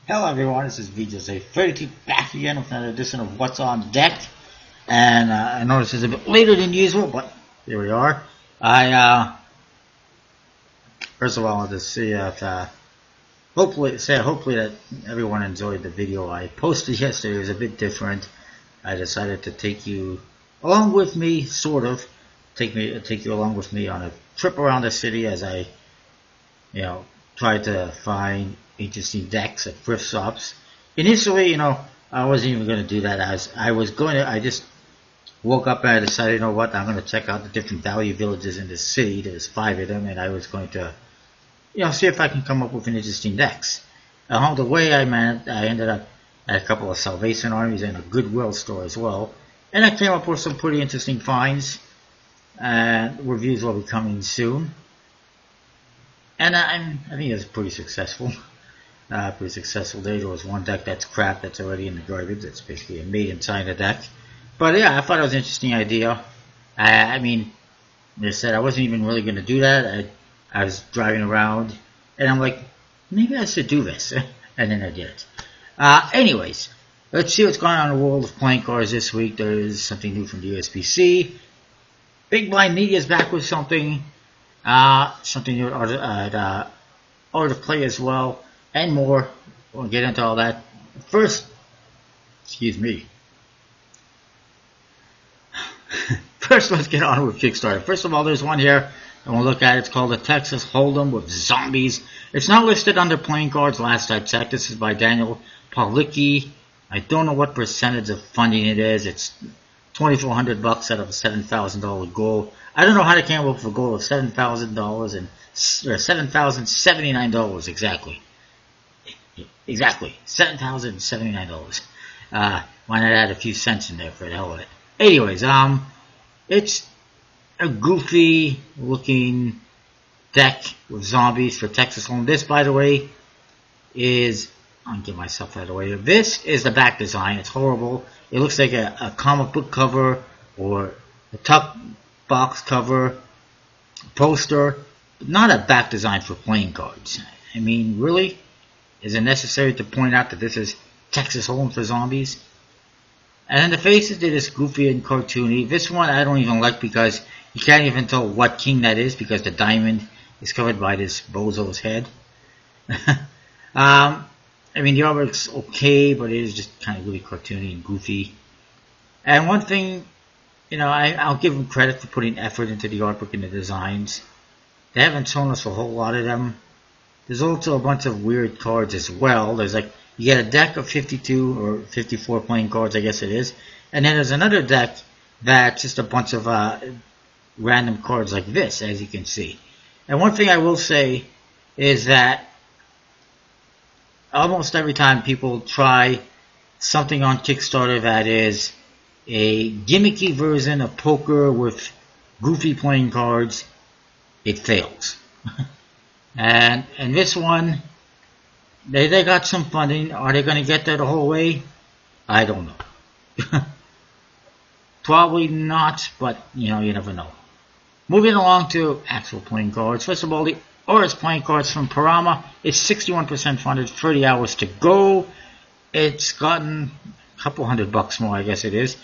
Hello everyone, this is VJose32 back again with another edition of What's on Deck. And I know this is a bit later than usual, but here we are. First of all, I want to see if hopefully that everyone enjoyed the video I posted yesterday. It was a bit different. I decided to take you along with me, sort of take you along with me on a trip around the city as I, try to find interesting decks at thrift shops. Initially, I wasn't even going to do that. I just woke up and I decided, what, I'm going to check out the different value villages in this city. There's 5 of them, and I was going to, see if I can come up with an interesting decks. Along the way, I ended up at a couple of Salvation Armies and a Goodwill store as well, and I came up with some pretty interesting finds. And reviews will be coming soon. And I think it was pretty successful. Pretty successful day. There was one deck that's crap that's already in the garbage. It's basically a made in China deck. But yeah, I thought it was an interesting idea. Like I said, I wasn't even really going to do that. I was driving around and I'm like, maybe I should do this. And then I did it. Anyways, let's see what's going on in the world of playing cards this week. There is something new from the USBC. Big Blind Media is back with something new at Art of Play as well, and more. We'll get into all that. First, excuse me. First, let's get on with Kickstarter. First of all, there's one here and we'll look at. It's called the Texas Hold'em with Zombies. It's not listed under playing cards. Last I checked, this is by Daniel Paulicki. I don't know what percentage of funding it is. It's $2,400 out of a $7,000 goal. I don't know how they came up with a goal of $7,000 and $7,079 exactly. Exactly, $7,079. Why not add a few cents in there for the hell of it? Anyways, it's a goofy looking deck with zombies for Texas Hold'em. This, by the way, is, I'll get myself out of the way here. This is the back design. It's horrible. It looks like a comic book cover or a tuck box cover, poster, but not a back design for playing cards. I mean, really? Is it necessary to point out that this is Texas Hold'em for zombies? And then the faces, they're just goofy and cartoony. This one I don't even like because you can't even tell what king that is because the diamond is covered by this bozo's head. I mean, the artwork's okay, but it is just kind of really cartoony and goofy. And one thing, I'll give them credit for putting effort into the artwork and the designs. They haven't shown us a whole lot of them. There's also a bunch of weird cards as well. There's you get a deck of 52 or 54 playing cards, I guess it is. And then there's another deck that's just a bunch of random cards like this, as you can see. And one thing I will say is that almost every time people try something on Kickstarter that is a gimmicky version of poker with goofy playing cards, it fails. And this one, they got some funding. Are they going to get there the whole way? I don't know. Probably not, but you never know. Moving along to actual playing cards. First of all, the Oris playing cards from Parama. It's 61% funded, 30 hours to go. It's gotten a couple $100 more, I guess it is.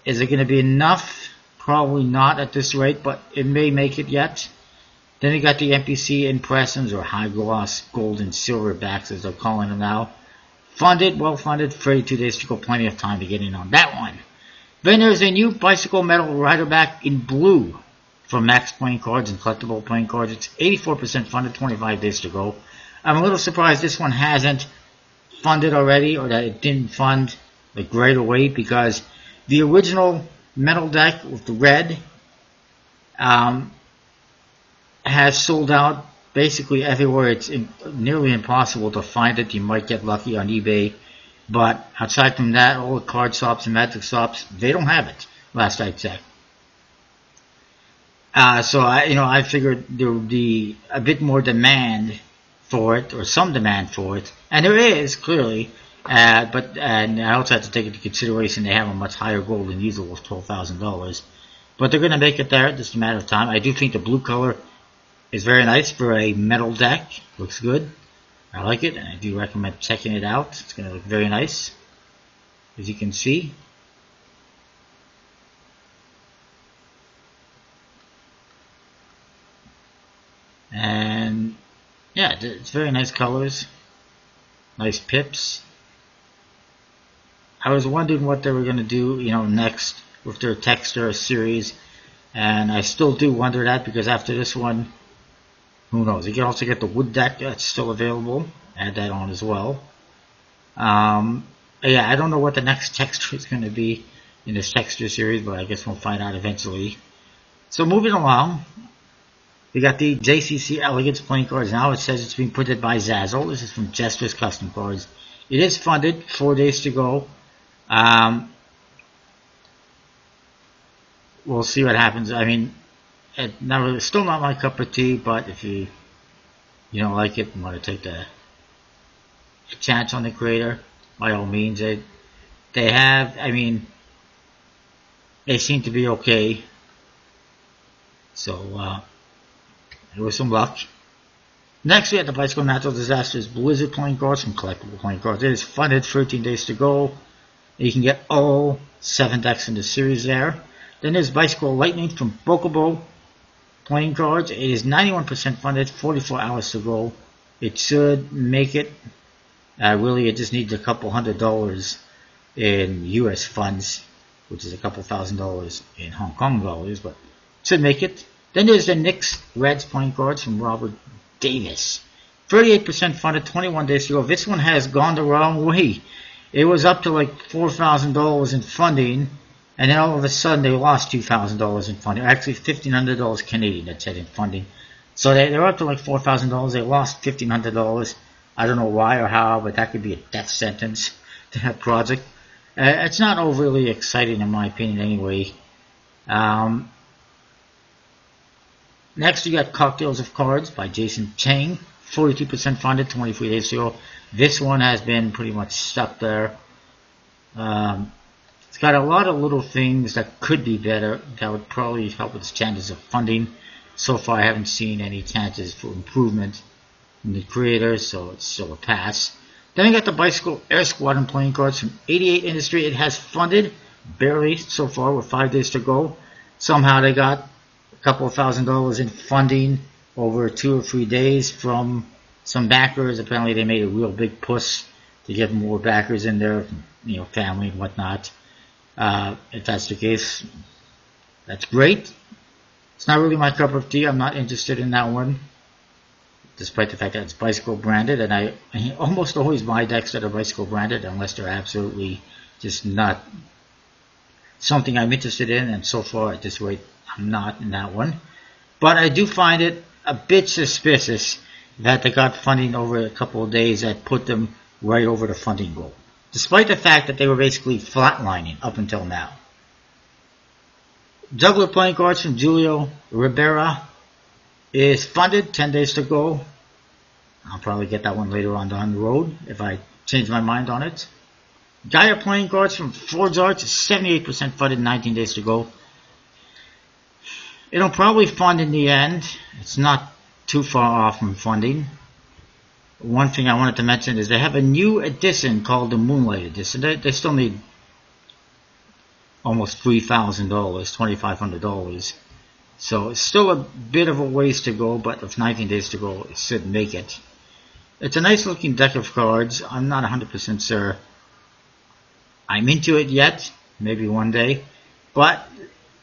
Is it going to be enough? Probably not at this rate, but it may make it yet. Then you got the NPC impressions, or high gloss gold and silver backs as they're calling them now. Funded, well funded, 32 days to go, plenty of time to get in on that one. Then there's a new Bicycle Metal Rider back in blue for Max playing cards and collectible playing cards. It's 84% funded, 25 days to go. I'm a little surprised this one hasn't funded already, or that it didn't fund right away, because the original metal deck with the red has sold out basically everywhere. It's nearly impossible to find it. You might get lucky on eBay, but outside from that, all the card shops and magic shops, they don't have it, last I checked. So I figured there would be a bit more demand for it, or some demand for it, and there is clearly. But I also have to take into consideration they have a much higher goal than usual of $12,000. But they're going to make it there. Just a matter of time. I do think the blue color is very nice for a metal deck. Looks good. I like it, and I do recommend checking it out. It's going to look very nice, as you can see. And yeah, it's very nice colors, nice pips. I was wondering what they were going to do, next with their Texter series, and I still do wonder that, because after this one, who knows? You can also get the wood deck that's still available. Add that on as well. Yeah, I don't know what the next Texter is going to be in this Texter series, but I guess we'll find out eventually. So moving along, we got the JCC Elegance playing cards. Now it says it's being printed by Zazzle. This is from Jester's Custom Cards. It is funded, 4 days to go. We'll see what happens. I mean, it's still not my cup of tea, but if you don't like it and want to take the chance on the creator, by all means. They have, I mean, they seem to be okay. So, with some luck. Next, we have the Bicycle Natural Disasters Blizzard playing cards from Collectible Playing Cards. It is funded, 13 days to go. You can get all 7 decks in the series there. Then there's Bicycle Lightning from Bokobo playing cards. It is 91% funded, 44 hours to go. It should make it. Really, it just needs a couple $100 in US funds, which is a couple $1,000 in Hong Kong dollars, but it should make it. Then there's the Knicks Reds playing cards from Robert Davis. 38% funded, 21 days to go. This one has gone the wrong way. It was up to like $4,000 in funding, and then all of a sudden they lost $2,000 in funding. Actually, $1,500 Canadian, that said, in funding. So they're up to like $4,000. They lost $1,500. I don't know why or how, but that could be a death sentence to that project. It's not overly exciting in my opinion anyway. Next, we got Cocktails of Cards by Jason Chang. 42% funded, 23 days to go. This one has been pretty much stuck there. It's got a lot of little things that could be better that would probably help its chances of funding. So far, I haven't seen any chances for improvement in the creators, so it's still a pass. Then I got the Bicycle Air Squadron playing cards from 88 Industry. It has funded, barely so far, with 5 days to go. Somehow they got a couple of $1,000 in funding over 2 or 3 days from some backers. Apparently they made a real big push to get more backers in there, family and whatnot. If that's the case, that's great. It's not really my cup of tea. I'm not interested in that one, despite the fact that it's Bicycle branded, and I almost always buy decks that are Bicycle branded unless they're absolutely just not something I'm interested in, and so far at this rate I'm not in that one. But I do find it a bit suspicious that they got funding over a couple of days that put them right over the funding goal, despite the fact that they were basically flatlining up until now. Juggler playing cards from Julio Ribera is funded, 10 days to go. I'll probably get that one later on down the road if I change my mind on it. Gaia playing cards from Forge Arts is 78% funded, 19 days to go. It'll probably fund in the end. It's not too far off from funding. One thing I wanted to mention is they have a new edition called the Moonlight Edition. They still need almost $3,000, $2,500. So it's still a bit of a ways to go, but with 19 days to go, it should make it. It's a nice looking deck of cards. I'm not 100% sure I'm into it yet. Maybe one day. But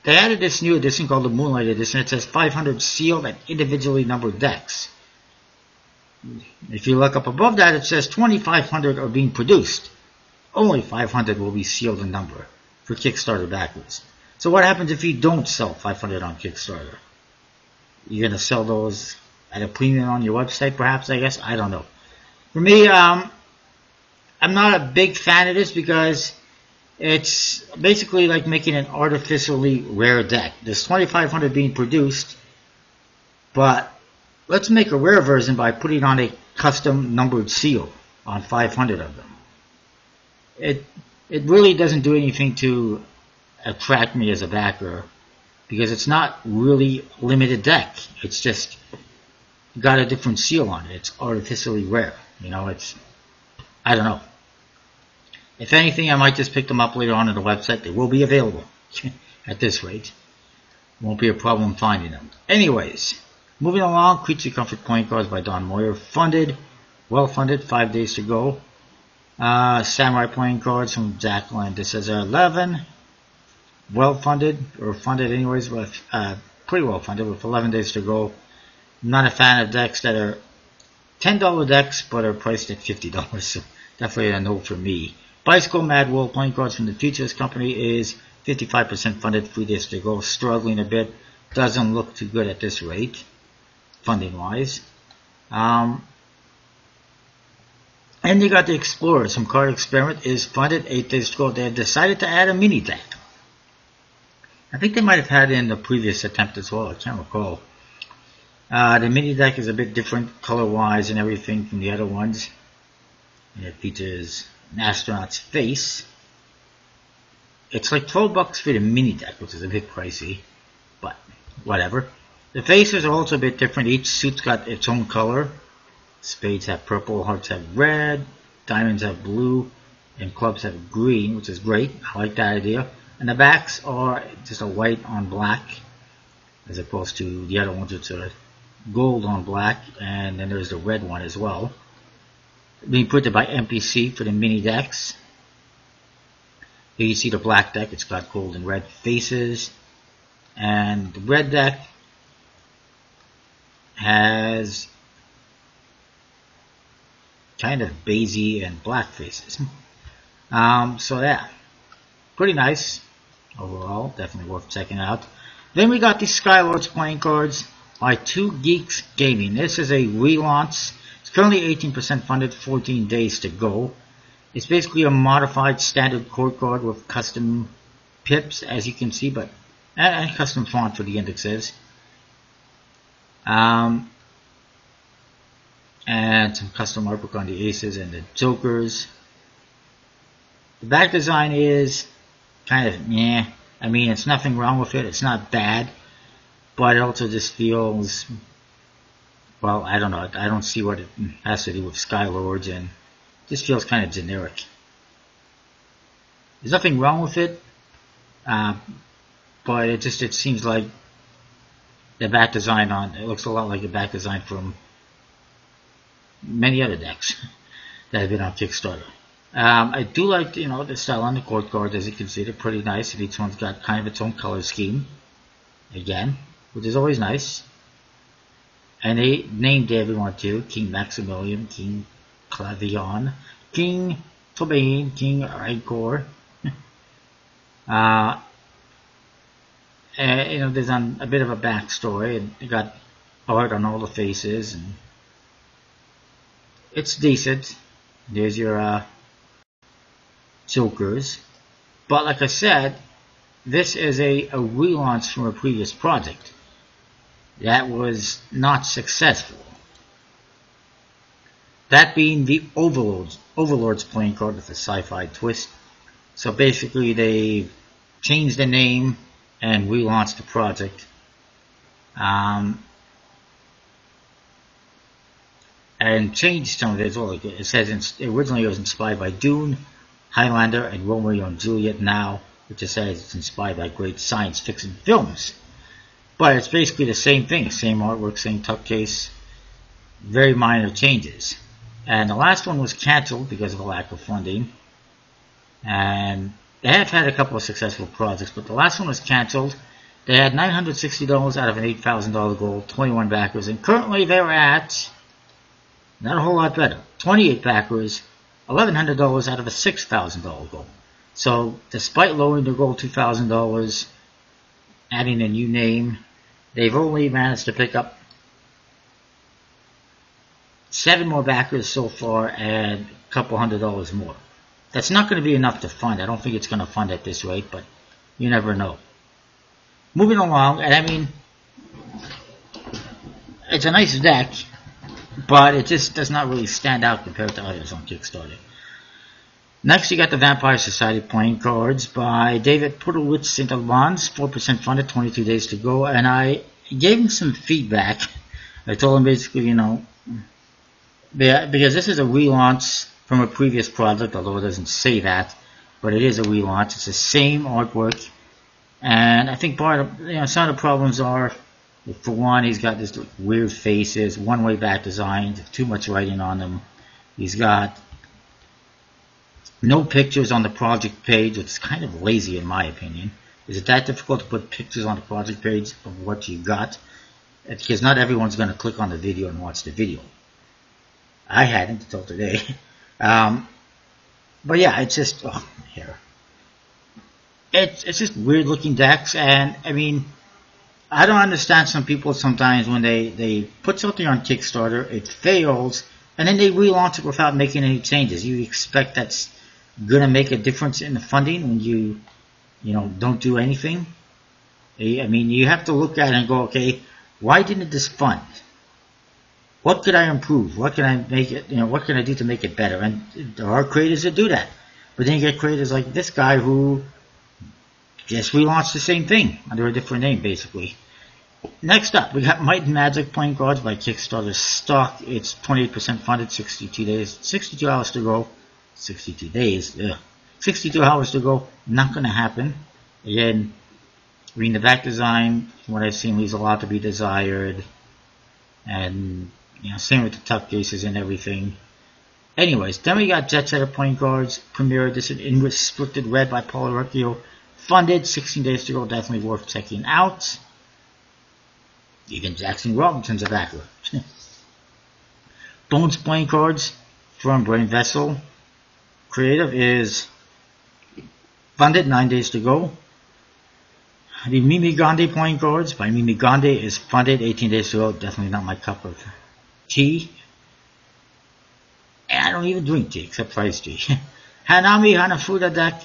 they added this new edition called the Moonlight Edition. It says 500 sealed and individually numbered decks. If you look up above that, it says 2,500 are being produced. Only 500 will be sealed and numbered for Kickstarter backers. So what happens if you don't sell 500 on Kickstarter? You're going to sell those at a premium on your website, perhaps, I guess? I don't know. For me, I'm not a big fan of this because it's basically like making an artificially rare deck. There's 2,500 being produced, but let's make a rare version by putting on a custom numbered seal on 500 of them. It really doesn't do anything to attract me as a backer because it's not really a limited deck. It's just got a different seal on it. It's artificially rare. You know, I don't know. If anything, I might just pick them up later on the website. They will be available at this rate. Won't be a problem finding them. Anyways, moving along, Creature Comfort playing cards by Don Moyer. Funded, well funded, 5 days to go. Samurai playing cards from Jack Landis as 11. Well funded, or funded anyways, with pretty well funded with 11 days to go. I'm not a fan of decks that are $10 decks but are priced at $50, so definitely a no for me. Bicycle Mad World playing cards from the Futures Company is 55% funded, 3 days to go. Struggling a bit, doesn't look too good at this rate, funding wise. And you got the Explorers from Card Experiment is funded, 8 days to go. They have decided to add a mini deck. I think they might have had it in the previous attempt as well, I can't recall. The mini deck is a bit different color-wise and everything from the other ones. It features an astronaut's face. It's like $12 for the mini deck, which is a bit pricey, but whatever. The faces are also a bit different. Each suit's got its own color. Spades have purple, hearts have red, diamonds have blue, and clubs have green, which is great. I like that idea. And the backs are just a white on black, as opposed to the other ones, which are gold on black, and then there's the red one as well. Being printed by MPC for the mini decks. Here you see the black deck, it's got gold and red faces. And the red deck has kind of beigey and black faces. So yeah, pretty nice overall, definitely worth checking out. Then we got the Skylords playing cards by Two Geeks Gaming. This is a relaunch. It's currently 18% funded, 14 days to go. It's basically a modified standard court card with custom pips, as you can see, but and custom font for the indexes. And some custom artwork on the aces and the jokers. The back design is kind of meh. I mean, it's nothing wrong with it. It's not bad, but it also just feels, well, I don't know. I don't see what it has to do with Skylords, and it just feels kind of generic. There's nothing wrong with it, but it seems like the back design it looks a lot like the back design from many other decks that have been on Kickstarter. I do like, the style on the court cards. As you can see, they're pretty nice, and each one's got kind of its own color scheme, again, which is always nice. And they named everyone too: King Maximilian, King Clavion, King Tobane, King Rancor. There's a bit of a backstory, and they got art on all the faces, and it's decent. There's your jokers, but like I said, this is a relaunch from a previous project that was not successful. That being the Overlords playing card with a sci-fi twist. So basically, they changed the name and relaunched the project. And changed some of it as well. Like it says originally it was inspired by Dune, Highlander, and Romeo and Juliet now, which it says it's inspired by great science fiction films. But it's basically the same thing, same artwork, same tuck case, very minor changes. And the last one was cancelled because of a lack of funding. And they have had a couple of successful projects, but the last one was cancelled. They had $960 out of an $8,000 goal, 21 backers, and currently they're at, not a whole lot better, 28 backers, $1,100 out of a $6,000 goal. So despite lowering their goal $2,000, adding a new name, they've only managed to pick up 7 more backers so far and a couple $100 more. That's not going to be enough to fund. I don't think it's going to fund at this rate, but you never know. Moving along, and I mean, it's a nice deck, but it just does not really stand out compared to others on Kickstarter. Next, you got the Vampire Society playing cards by David Pudlewicz St. Albans, 4% funded, 22 days to go, and I gave him some feedback. I told him basically, because this is a relaunch from a previous project, although it doesn't say that, but it is a relaunch. It's the same artwork, and I think part of some of the problems are, for one, he's got this weird faces, one-way back designs, too much writing on them. He's got no pictures on the project page, which is kind of lazy in my opinion. Is it that difficult to put pictures on the project page of what you got? Because not everyone's going to click on the video and watch the video. I hadn't until today. But yeah, it's just here. It's just weird looking decks, and I mean, I don't understand some people sometimes when they put something on Kickstarter, it fails, and then they relaunch it without making any changes. You expect that's gonna make a difference in the funding when you don't do anything? I mean, you have to look at it and go, okay, why didn't this fund? What could I improve? What can I make it? What can I do to make it better? And there are creators that do that, but then you get creators like this guy who just relaunched the same thing under a different name, basically. Next up, we got Might and Magic playing cards by Kickstarter stock. It's 28% funded, 62 days, 62 hours to go. 62 days, 62 hours to go. Not going to happen. Again, reading the back design, from what I've seen, leaves a lot to be desired. And same with the tuck cases and everything. Anyways, then we got Jet Setter playing cards. Premiere edition in restricted red by Paul Arrecchio. Funded, 16 days to go. Definitely worth checking out. Even Jackson Robinson's a backer. Bones playing cards from Brain Vessel. Creative is funded, 9 days to go. The Mimi Gandhi playing cards by Mimi Gandhi is funded, 18 days to go. Definitely not my cup of tea. And I don't even drink tea except for iced tea. Hanami Hanafuda deck.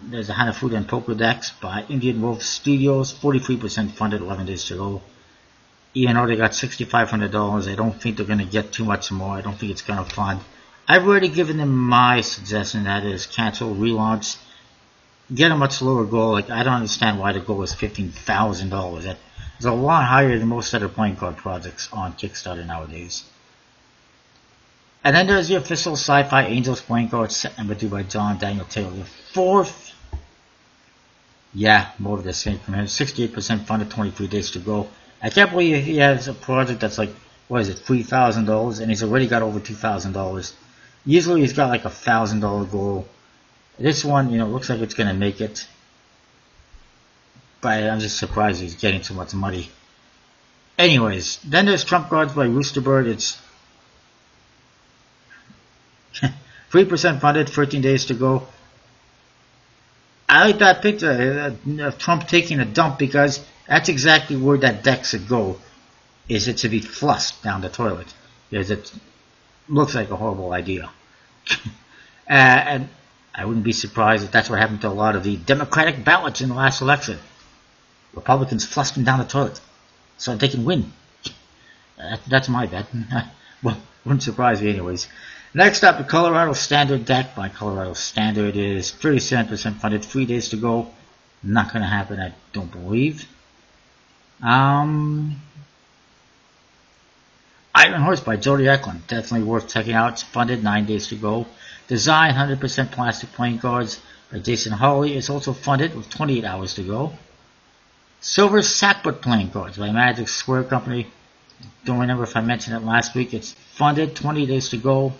There's a Hanafuda and Poker decks by Indian Wolf Studios. 43% funded, 11 days to go. Even though they got $6,500, I don't think they're going to get too much more. I don't think it's going to fund. I've already given them my suggestion, that is cancel, relaunch, get a much lower goal. Like, I don't understand why the goal is $15,000. That is a lot higher than most other playing card projects on Kickstarter nowadays. And then there's the official Sci-Fi Angels playing card, set number 2 by John Daniel Taylor IV. Yeah, more of the same from him. 68% funded, 23 days to go. I can't believe he has a project that's like, what is it, $3,000, and he's already got over $2,000. Usually he's got like a $1,000 goal. This one, looks like it's going to make it. But I'm just surprised he's getting so much money. Anyways, then there's Trump cards by Roosterbird. It's 3% funded, 13 days to go. I like that picture of Trump taking a dump, because that's exactly where that deck should go. Is it to be flushed down the toilet? Because it looks like a horrible idea. And I wouldn't be surprised if that's what happened to a lot of the Democratic ballots in the last election. Republicans flushed them down the toilet so they can win. That's my bet. Well, wouldn't surprise me anyways. Next up, the Colorado Standard deck by Colorado Standard is 37% funded, 3 days to go. Not going to happen, I don't believe. Iron Horse by Jody Eklund, definitely worth checking out. It's funded, 9 days to go. Design 100% plastic playing cards by Jason Hawley is also funded with 28 hours to go. Silver Sackbut playing cards by Magic Square Company. Don't remember if I mentioned it last week. It's funded, 20 days to go.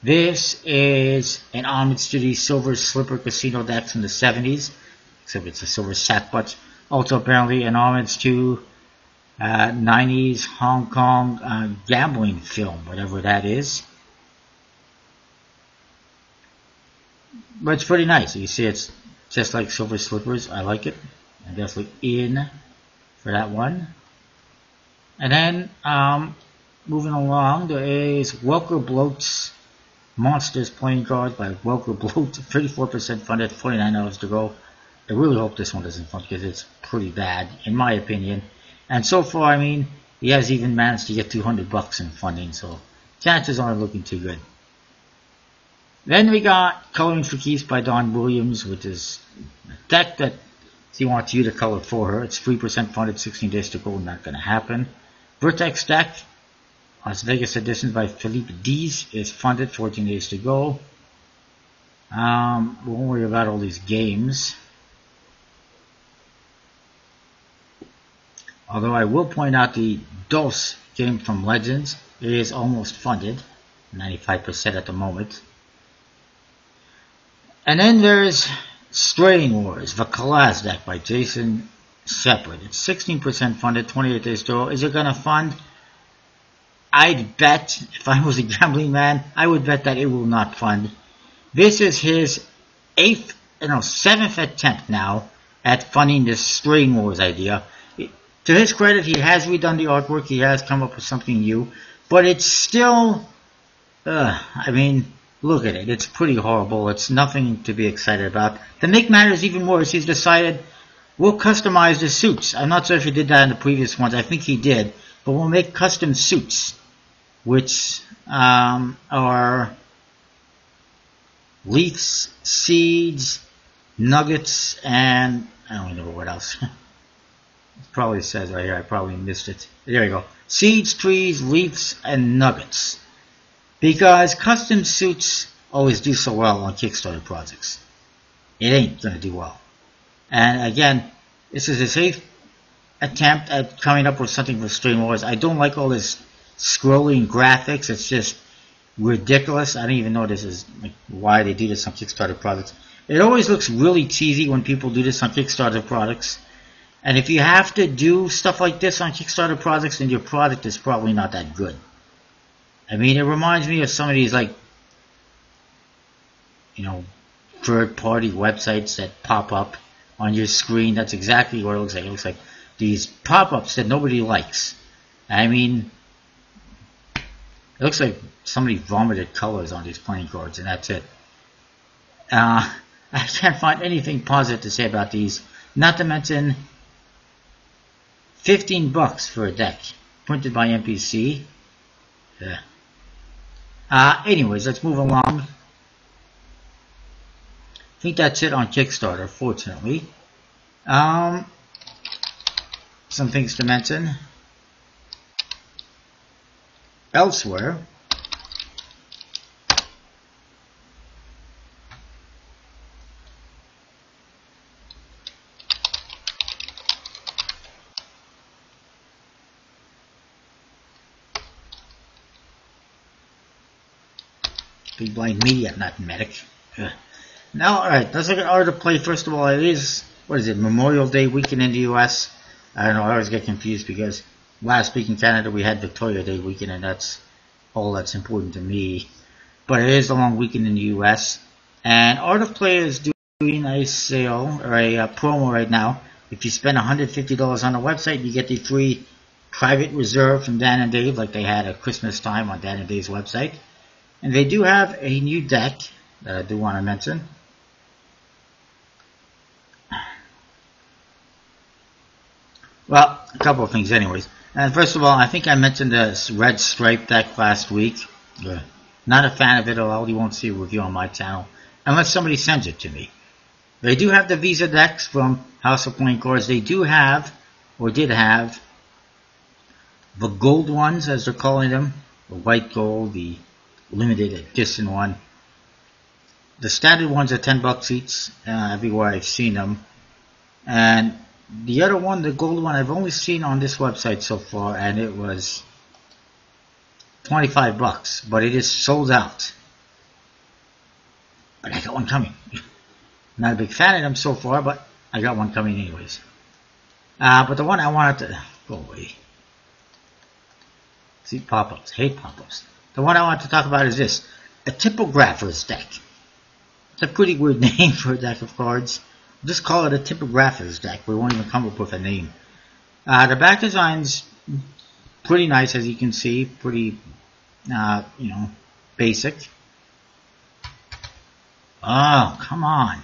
This is an homage to the Silver Slipper Casino decks in the 70s, except it's a Silver Sackbut. Also apparently an homage to 90s Hong Kong gambling film, whatever that is. But it's pretty nice. You see, it's just like Silver Slippers. I like it. I'm definitely in for that one. And then, moving along, there is Welker Bloat's Monsters playing cards by Welker Bloat. 34% funded, 49 hours to go. I really hope this one doesn't fund, because it's pretty bad, in my opinion. And so far, I mean, he has even managed to get $200 in funding, so chances aren't looking too good. Then we got Coloring for Keeps by Dawn Williams, which is a deck that she wants you to color for her. It's 3% funded, 16 days to go, not going to happen. Vertex deck, Las Vegas edition by Philippe Diaz is funded, 14 days to go. We won't worry about all these games. Although I will point out the DOS game from Legends is almost funded, 95% at the moment. And then there's Straying Wars, the Kalaz deck by Jason Shepard. It's 16% funded, 28 days to go. Is it going to fund? I'd bet, if I was a gambling man, I would bet that it will not fund. This is his 7th attempt now at funding this Straying Wars idea. To his credit, he has redone the artwork, he has come up with something new, but it's still, I mean, look at it, it's pretty horrible, it's nothing to be excited about. To make matters even worse, he's decided, we'll customize the suits. I'm not sure if he did that in the previous ones, I think he did, but we'll make custom suits, which are leaves, seeds, nuggets, and I don't even know what else. It probably says right here, I probably missed it. There you go. Seeds, trees, leaves, and nuggets. Because custom suits always do so well on Kickstarter projects. It ain't going to do well. And again, this is his 8th attempt at coming up with something for Straying Wars. I don't like all this scrolling graphics. It's just ridiculous. I don't even know this is like why they do this on Kickstarter products. It always looks really cheesy when people do this on Kickstarter products. And if you have to do stuff like this on Kickstarter projects, then your product is probably not that good. I mean, it reminds me of some of these, like, you know, third-party websites that pop up on your screen. That's exactly what it looks like. It looks like these pop-ups that nobody likes. I mean, it looks like somebody vomited colors on these playing cards, and that's it. I can't find anything positive to say about these. Not to mention, $15 for a deck, printed by MPC. Anyways, let's move along. I think that's it on Kickstarter, fortunately. Some things to mention. Elsewhere, Big Blind Media, not Medic. Now, alright, let's look at Art of Play. First of all, it is, what is it, Memorial Day weekend in the US. I don't know, I always get confused because last week in Canada we had Victoria Day weekend, and that's all that's important to me. But it is a long weekend in the US. And Art of Play is doing a sale, or a promo right now. If you spend $150 on the website, you get the free private reserve from Dan and Dave, like they had at Christmas time on Dan and Dave's website. And they do have a new deck that I do want to mention. Well, a couple of things anyways. And first of all, I think I mentioned the Red Stripe deck last week. Not a fan of it at all. You won't see a review on my channel unless somebody sends it to me. They do have the Visa decks from House of Playing Cards. They do have, or did have, the gold ones, as they're calling them. The white gold, the limited edition one. The standard ones are $10 each, everywhere I've seen them. And the other one, the gold one, I've only seen on this website so far, and it was $25, but it is sold out. But I got one coming. Not a big fan of them so far, but I got one coming anyways. But the one I wanted to go away. See, pop-ups. Hate pop-ups. The one I want to talk about is this. A typographer's deck. It's a pretty weird name for a deck of cards. Just call it a typographer's deck. We won't even come up with a name. The back design's pretty nice, as you can see. Pretty, you know, basic. Oh, come on.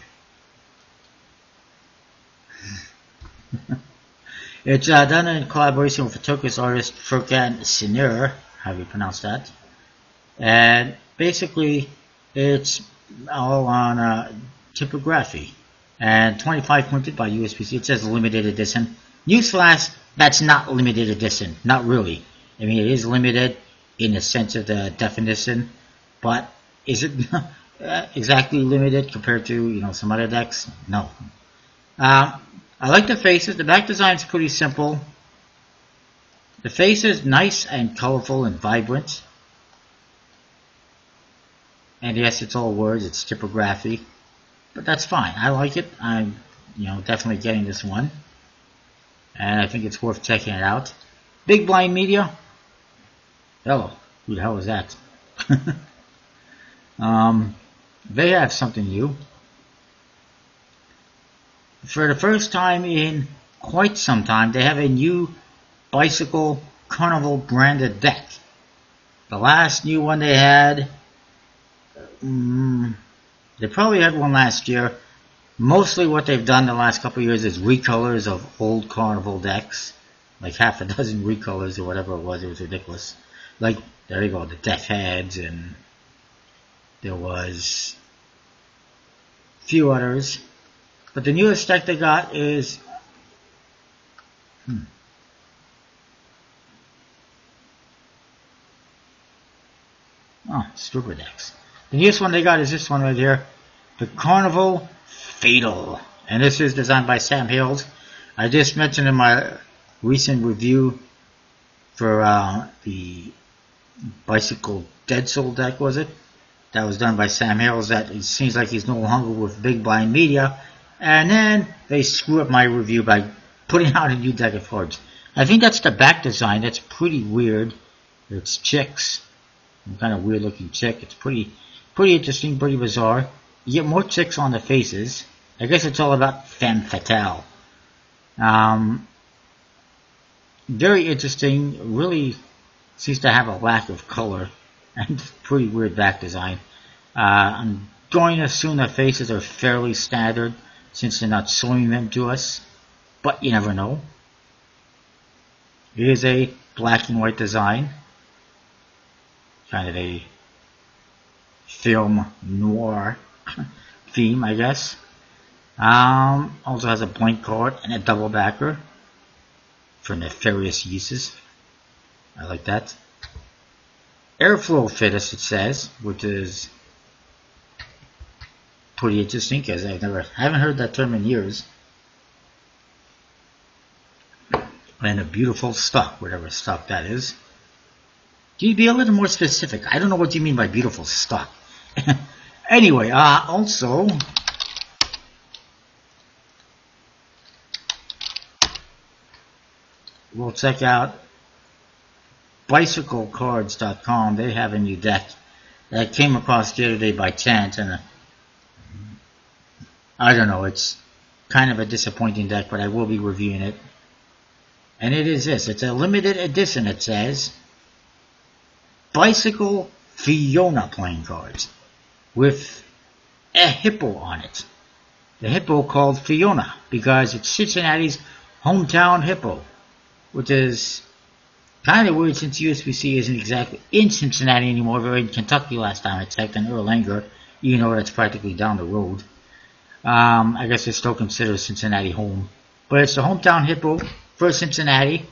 It's done in collaboration with the Turkish artist Furkan Sinir. How do you pronounce that? And basically, it's all on typography. And 25 printed by USPC. It says limited edition. Newsflash, that's not limited edition. Not really. I mean, it is limited. in the sense of the definition, but is it exactly limited compared to some other decks? No. I like the faces. The back design is pretty simple. The face is nice and colorful and vibrant. And yes, it's all words. It's typography, but that's fine. I like it. I'm definitely getting this one, and I think it's worth checking it out. Big Blind Media. Hello. Who the hell is that? They have something new. For the first time in quite some time, they have a new Bicycle Carnival branded deck. The last new one they had, they probably had one last year. Mostly what they've done the last couple of years is recolors of old Carnival decks. Like half a dozen recolors or whatever it was. It was ridiculous. Like, there you go, the Death Heads, and there was a few others. But the newest deck they got is stupid decks. The newest one they got is this one right here, the Carnival Fatal, and this is designed by Sam Hales. I just mentioned in my recent review for the Bicycle Dead Soul deck, was it? That was done by Sam Hales. That it seems like he's no longer with Big Blind Media, and then they screw up my review by putting out a new deck of cards. I think that's the back design. That's pretty weird. It's chicks, some kind of weird looking chick. It's pretty interesting, pretty bizarre. You get more chicks on the faces. I guess it's all about femme fatale. Very interesting. Really seems to have a lack of color and pretty weird back design. I'm going to assume the faces are fairly standard since they're not showing them to us, but you never know. It is a black and white design, kind of a film noir theme, I guess. Also has a blank card and a double backer for nefarious uses. I like that. Airflow Fittest, it says, which is pretty interesting because I haven't heard that term in years. And a beautiful stock, whatever stock that is. Can you be a little more specific? I don't know what you mean by beautiful stock. Anyway, also, we'll check out BicycleCards.com. They have a new deck that came across the other day by chance, and I don't know, it's kind of a disappointing deck, but I will be reviewing it. And it is this. It's a limited edition, it says. Bicycle Fiona playing cards with a hippo on it. The hippo called Fiona because it's Cincinnati's hometown hippo, which is kind of weird since USBC isn't exactly in Cincinnati anymore. They were in Kentucky last time I checked, in Erlanger, even though that's practically down the road. I guess it's still considered Cincinnati home. But it's the hometown hippo for Cincinnati,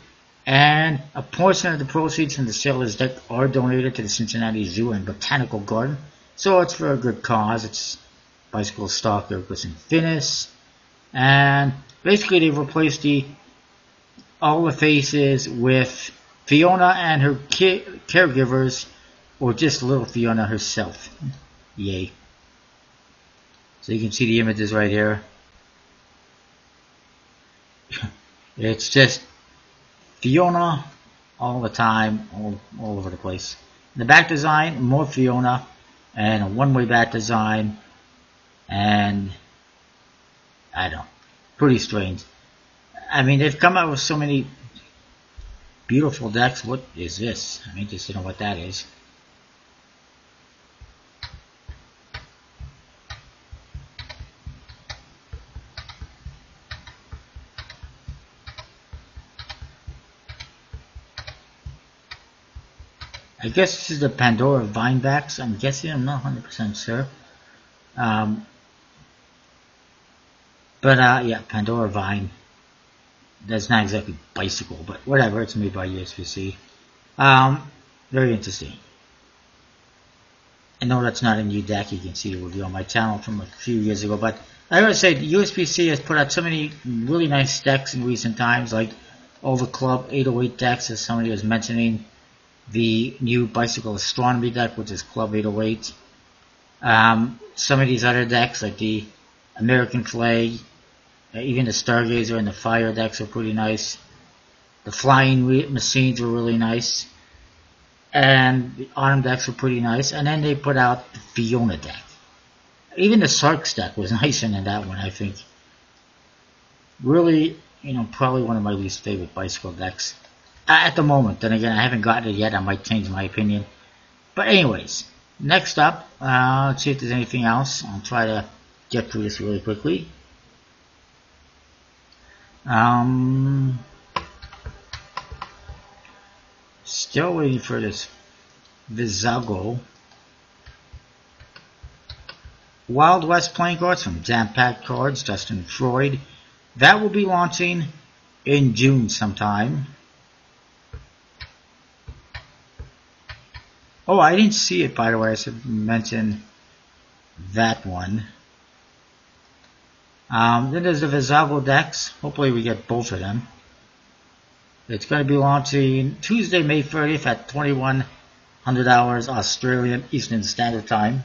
and a portion of the proceeds from the sale of this deck are donated to the Cincinnati Zoo and Botanical Garden. So it's for a good cause. It's bicycle stock, Ericus and Finis. And basically they've replaced all the faces with Fiona and her caregivers, or just little Fiona herself. Yay. So you can see the images right here. It's just Fiona all the time, all over the place. The back design, more Fiona, and a one-way back design, and I don't know, pretty strange. I mean, they've come out with so many beautiful decks. What is this? I'm interested in what that is. I guess this is the Pandora Vinebacks. I'm guessing. I'm not 100% sure. Yeah, Pandora Vine. That's not exactly bicycle, but whatever. It's made by USBC. The Very interesting. I know that's not a new deck. You can see the review on my channel from a few years ago. But I gotta say, the USBC has put out so many really nice decks in recent times, like all the Club 808 decks, as somebody was mentioning. The new Bicycle Astronomy deck, which is Club 808. Some of these other decks, like the American Flag, even the Stargazer and the Fire decks are pretty nice. The Flying Machines were really nice. And the Autumn decks were pretty nice. And then they put out the Fiona deck. Even the Sarks deck was nicer than that one, I think. Really, probably one of my least favorite Bicycle decks. At the moment. Then again, I haven't gotten it yet. I might change my opinion. But anyways, next up, let's see if there's anything else. I'll try to get through this really quickly. Still waiting for this Vizago Wild West playing cards from Jam Pack Cards, Justin Freud. That will be launching in June sometime. Oh, I didn't see it, by the way. I should mention that one. Then there's the Vizago decks. Hopefully we get both of them. It's going to be launching Tuesday, May 30th at 2100 hours Australian Eastern Standard Time.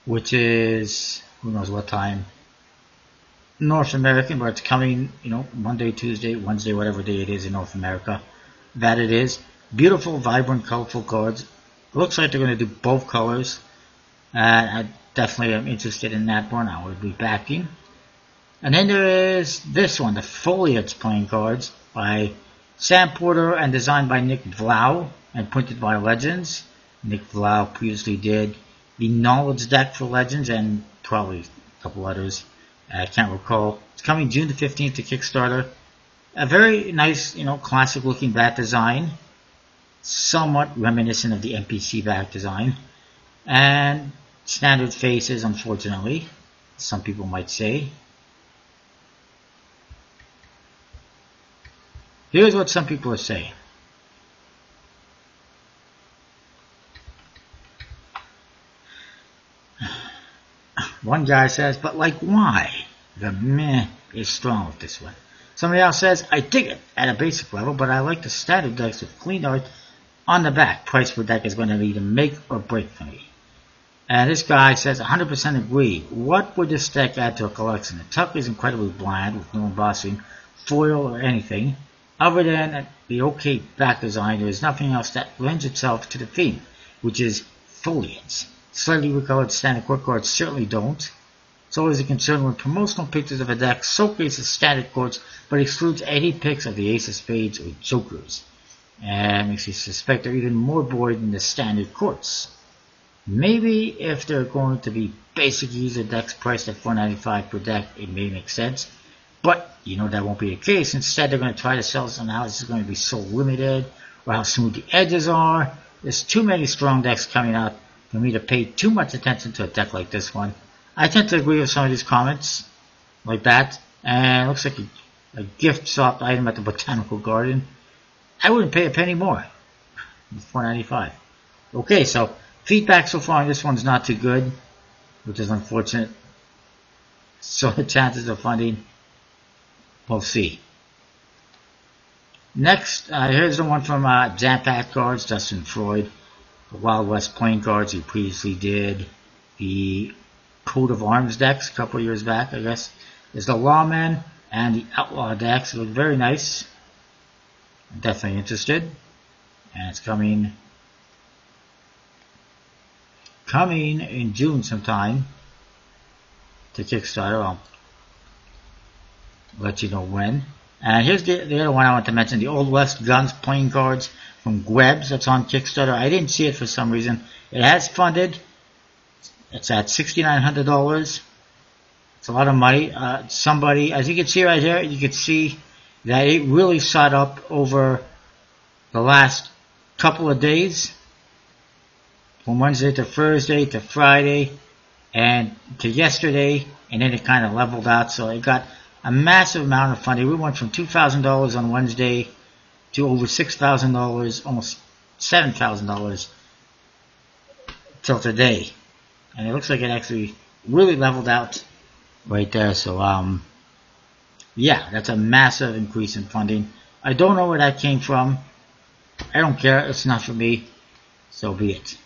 Which is, who knows what time, North American, but it's coming, Monday, Tuesday, Wednesday, whatever day it is in North America. That it is. Beautiful, vibrant, colorful cards. Looks like they're going to do both colors. I definitely am interested in that one. I will be backing. And then there is this one, the Foliage playing cards by Sam Porter and designed by Nick Vlau and printed by Legends. Nick Vlau previously did the Knowledge deck for Legends and probably a couple others. I can't recall. It's coming June the 15th to Kickstarter. A very nice, classic looking back design. Somewhat reminiscent of the NPC back design. And standard faces, unfortunately. Some people might say. Here's what some people are saying. One guy says, but like why? The meh is strong with this one. Somebody else says, I dig it at a basic level, but I like the standard decks with clean art on the back. Price per deck is going to either make or break for me. And this guy says, 100% agree. What would this deck add to a collection? The tuck is incredibly bland with no embossing, foil, or anything. Other than the okay back design, there is nothing else that lends itself to the theme, which is foliage. Slightly recolored standard court cards certainly don't. It's always a concern when promotional pictures of a deck showcases standard cards, but excludes any pics of the ace of spades or jokers. And makes you suspect they're even more bored than the standard courts. Maybe if they're going to be basic user decks priced at $4.95 per deck, it may make sense. But that won't be the case. Instead, they're going to try to sell us on how this is going to be so limited, or how smooth the edges are. There's too many strong decks coming out for me to pay too much attention to a deck like this one. I tend to agree with some of these comments, like that. And it looks like a gift shop item at the Botanical Garden. I wouldn't pay a penny more. $4.95. Okay, so feedback so far on this one's not too good, which is unfortunate. So the chances of funding, we'll see. Next, here's the one from Jam Pack Cards, Justin Freud. The Wild West playing cards. He previously did the Coat of Arms decks a couple years back, I guess. There's the Lawman and the Outlaw decks. They look very nice. I'm definitely interested. And it's coming in June sometime to Kickstarter. I'll let you know when. And here's the other one I want to mention, the Old West Guns playing cards from Gwebs. That's on Kickstarter. I didn't see it for some reason. It has funded. It's at $6,900. It's a lot of money. Somebody, as you can see right here, you can see that it really shot up over the last couple of days. From Wednesday to Thursday to Friday and to yesterday. And then it kind of leveled out. So it got a massive amount of funding. We went from $2,000 on Wednesday to over $6,000, almost $7,000 till today. And it looks like it actually really leveled out right there. So yeah, that's a massive increase in funding. I don't know where that came from. I don't care. It's not for me. So be it.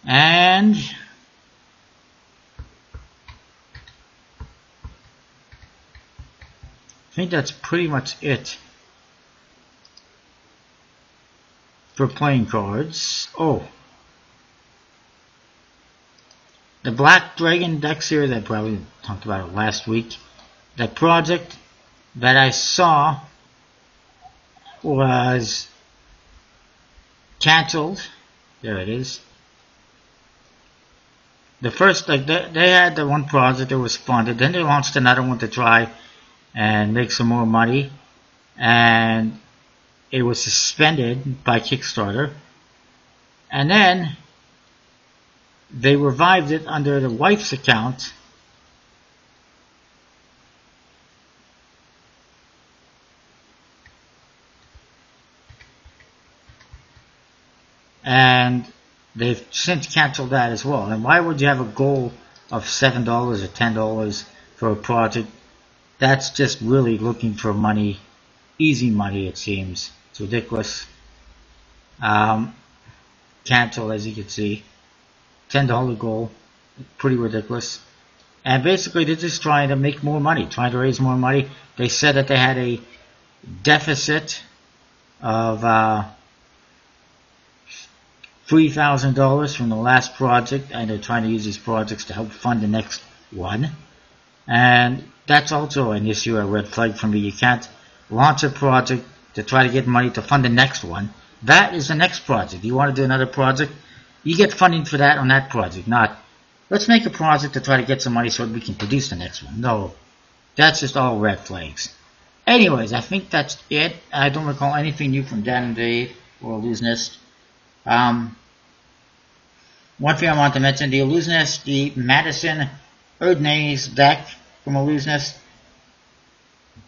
And I think that's pretty much it for playing cards. Oh, the Black Dragon deck series, I probably talked about it last week. The project that I saw was cancelled. There it is. The first, like they had the one project that was funded, then they launched another one to try and make some more money, and it was suspended by Kickstarter, and then they revived it under the wife's account, and they've since canceled that as well. And why would you have a goal of $7 or $10 for a project? That's just really looking for money, easy money it seems. It's ridiculous. Canceled, as you can see. $10 goal, pretty ridiculous. And basically they're just trying to make more money, trying to raise more money. They said that they had a deficit of $3,000 from the last project, and they're trying to use these projects to help fund the next one. And that's also an issue, a red flag for me. You can't launch a project to try to get money to fund the next one. That is the next project. You want to do another project, you get funding for that on that project, not let's make a project to try to get some money so we can produce the next one. No, that's just all red flags. Anyways, I think that's it. I don't recall anything new from Dan and Dave or Illusionist. One thing I want to mention, the Illusionist, the Madison Erdnase deck from Illusionist.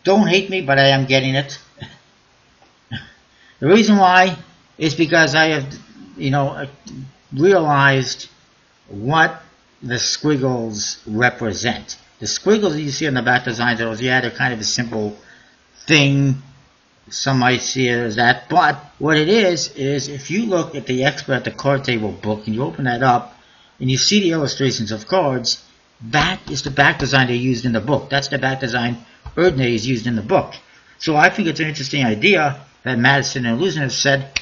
Don't hate me, but I am getting it. The reason why is because I have, realized what the squiggles represent. The squiggles that you see on the back designs, they're kind of a simple thing. Some might see it as that, but what it is if you look at the Expert the Card Table book and you open that up and you see the illustrations of cards, that is the back design they used in the book. That's the back design Erdnase used in the book. So I think it's an interesting idea that Madison and Illusionist said,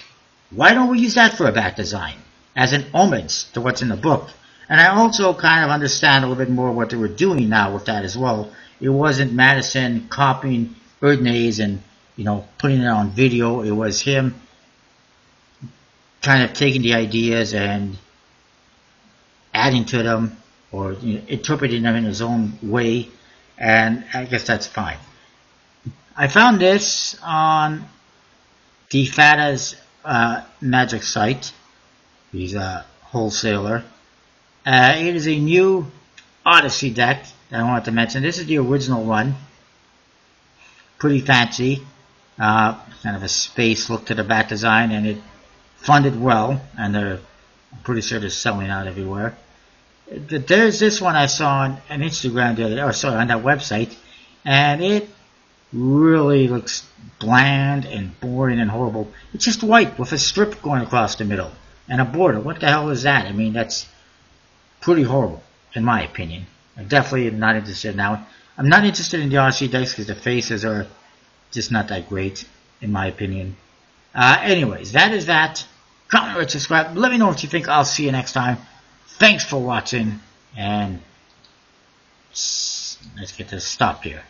why don't we use that for a back design as an homage to what's in the book? And I also kind of understand a little bit more what they were doing now with that as well. It wasn't Madison copying Erdnase and putting it on video. It was him kind of taking the ideas and adding to them or interpreting them in his own way, and I guess that's fine. I found this on the Fada's Magic site. He's a wholesaler. It is a new Odyssey deck that I wanted to mention. This is the original one. Pretty fancy. Kind of a space look to the back design, and it funded well, and I'm pretty sure they're selling out everywhere. There's this one I saw on Instagram the other day, on that website, and it really looks bland and boring and horrible. It's just white with a strip going across the middle and a border. What the hell is that? I mean, that's pretty horrible, in my opinion. I'm definitely not interested now. I'm not interested in the Odyssey decks because the faces are just not that great, in my opinion. Anyways, that is that. Comment, rate, subscribe. Let me know what you think. I'll see you next time. Thanks for watching, and let's get this stopped here.